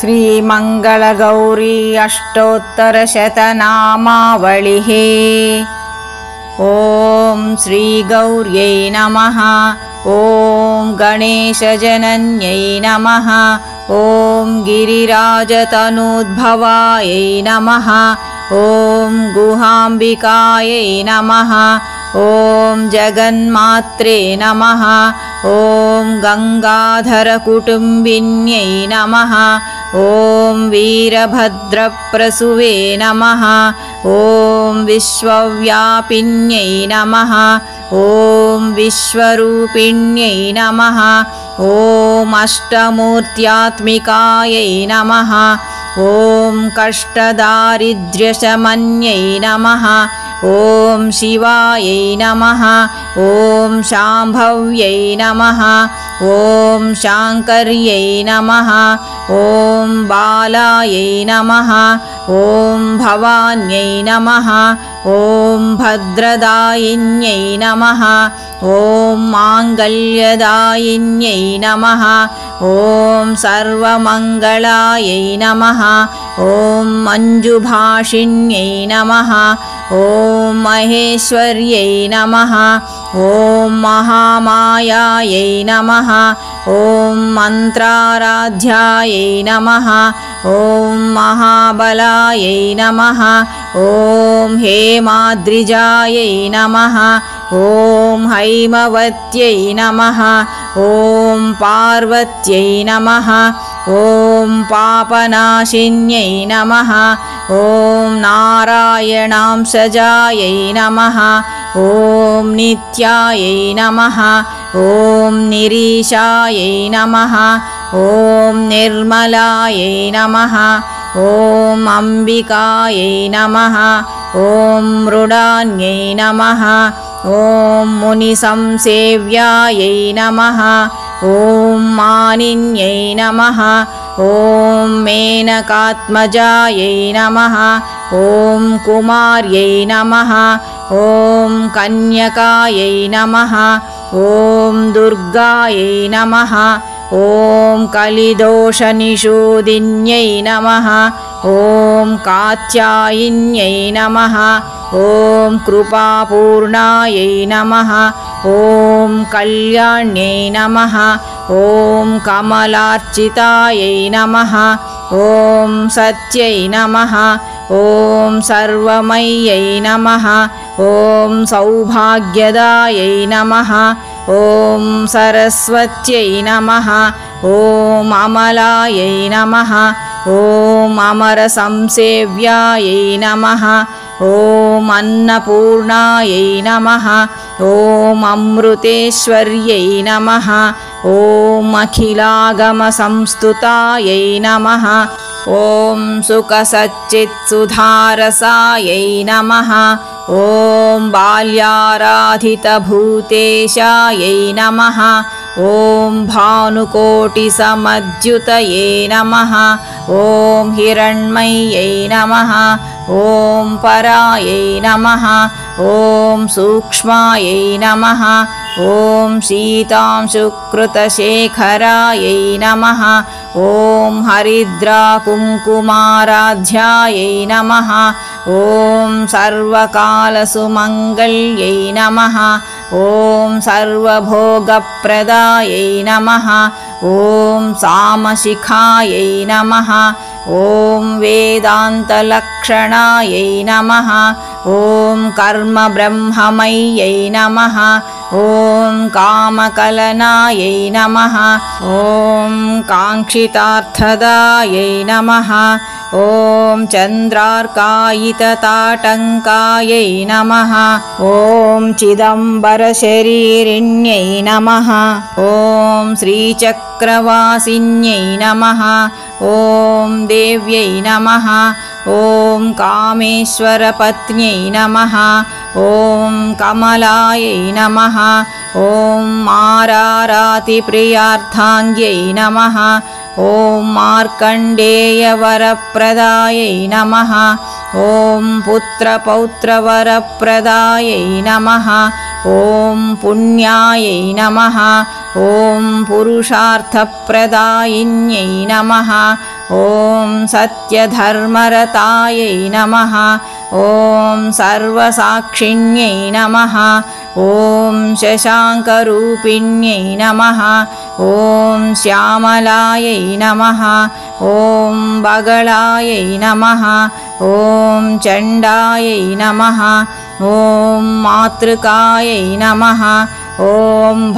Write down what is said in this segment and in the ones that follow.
श्रीमङ्गलगौरी अष्टोत्तरशतनामावलिः। ॐ श्रीगौर्यै नमः। ॐ गणेशजनन्यै नमः। ॐ गिरिराजतनूद्भवायै नमः। ॐ गुहाम्बिकायै नमः। ॐ जगन्मात्रे नमः। ॐ गङ्गाधरकुटुम्बिन्यै नमः। ॐ वीरभद्रप्रसुवे नमः। ॐ विश्वव्यापिन्यै नमः। ॐ विश्वरूपिण्यै नमः। ॐ अष्टमूर्त्यात्मिकायै नमः। ॐ कष्टदारिद्र्यशमन्यै नमः। ॐ शिवायै नमः। ॐ शाम्भव्यै नमः। ॐ शाङ्कर्यै नमः। ॐ बालायै नमः। ॐ भवान्यै नमः। ॐ भद्रदायिन्यै नमः। ॐ माङ्गल्यदायिन्यै नमः। ॐ सर्वमङ्गलायै नमः। ॐ मञ्जुभाषिण्यै नमः। ॐ महेश्वर्यै नमः। ॐ महामायायै नमः। ॐ मन्त्राराध्यायै नमः। ॐ महाबलायै नमः। ॐ हेमाद्रिजायै नमः। ॐ हैमवत्यै नमः। ॐ पार्वत्यै नमः। ॐ पापनाशिन्यै नमः। ॐ नारायणांशजायै नमः। ॐ नित्यायै नमः। ॐ निरीशायै नमः। ॐ निर्मलायै नमः। ॐ अम्बिकायै नमः। ॐ मृडान्यै नमः। ॐ मुनिसंसेव्यायै नमः। ॐ मानिन्यै नमः। ॐ मेनकात्मजायै नमः। ॐ कुमार्यै नमः। ॐ कन्यकायै नमः। ॐ दुर्गायै नमः। ॐ कलिदोषनिषूदिन्यै नमः। ॐ कात्यायिन्यै नमः। ॐ कृपापूर्णायै नमः। ॐ कल्याण्यै नमः। ॐ कमलार्चितायै नमः। ॐ सत्यै नमः। ॐ सर्वमय्यै नमः। ॐ सौभाग्यदायै नमः। ॐ सरस्वत्यै नमः। ॐ अमलायै नमः। ॐ अमरसंसेव्यायै नमः। ॐ अन्नपूर्णायै नमः। ॐ अमृतेश्वर्यै नमः। ॐ अखिलागमसंस्तुतायै नमः। ॐ सुखसच्चित्सुधारसायै नमः। ॐ बाल्याराधितभूतेशायै नमः। ॐ भानुकोटिसमद्युतये नमः। ॐ हिरण्मय्यै नमः। ॐ परायै नमः। ॐ सूक्ष्मायै नमः। ॐ शीतांशुकृतशेखरायै नमः। ॐ हरिद्राकुङ्कुमाराध्यायै नमः। ॐ सर्वकालसुमङ्गल्यै नमः। ॐ सर्वभोगप्रदायै नमः। ॐ सामशिखायै नमः। ॐ वेदान्तलक्षणायै नमः। ॐ कर्मब्रह्ममय्यै नमः। ॐ कामकलनायै नमः। ॐ काङ्क्षितार्थदायै नमः। ॐ चन्द्रार्कायितताटङ्कायै नमः। ॐ चिदम्बरशरीरिण्यै नमः। ॐ श्रीचक्रवासिन्यै नमः। ॐ देव्यै नमः। ॐ कामेश्वरपत्न्यै नमः। ॐ कमलायै नमः। ॐ मारारातिप्रियार्थाङ्ग्यै नमः। ॐ मार्कण्डेयवरप्रदायै नमः। ॐ पुत्रपौत्रवरप्रदायै नमः। ॐ पुण्यायै नमः। ॐ पुरुषार्थप्रदायिन्यै नमः। ॐ सत्यधर्मरतायै नमः ॐ सर्वसाक्षिण्यै नमः ॐ शशाङ्करूपिण्यै नमः ॐ श्यामलायै नमः ॐ बगलायै नमः ॐ चण्डायै नमः ॐ मातृकायै नमः ॐ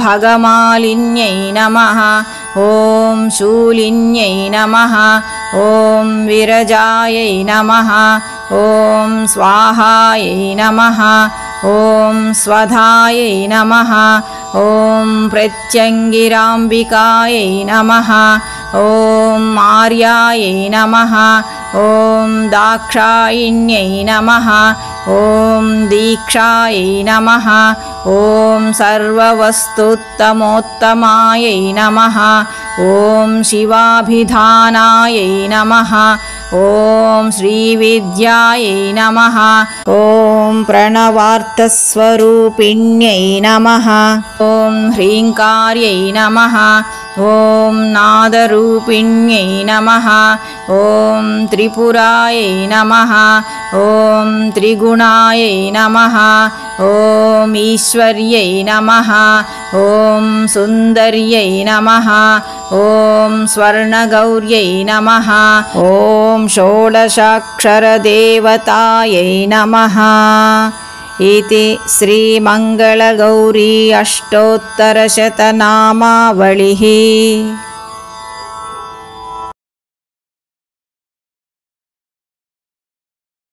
भगमालिन्यै नमः ॐ शूलिन्यै नमः ॐ विरजायै नमः ॐ स्वाहायै नमः ॐ स्वधायै नमः ॐ प्रत्यङ्गिराम्बिकायै नमः ॐ मार्यायै नमः ॐ दाक्षायिण्यै नमः ॐ दीक्षायै नमः ॐ सर्ववस्तुत्तमोत्तमायै नमः ॐ शिवाभिधानायै नमः ॐ श्रीविद्यायै नमः ॐ प्रणवार्थस्वरूपिण्यै नमः ॐ ह्रीङ्कार्यै नमः ॐ नादरूपिण्यै नमः ॐ त्रिपुरायै नमः ॐ त्रिगुणायै नमः ॐ ईश्वर्यै नमः ॐ सुन्दर्यै नमः ॐ स्वर्णगौर्यै नमः ॐ षोडशाक्षरदेवतायै नमः इति श्रीमङ्गलगौरी अष्टोत्तरशतनामावलिः।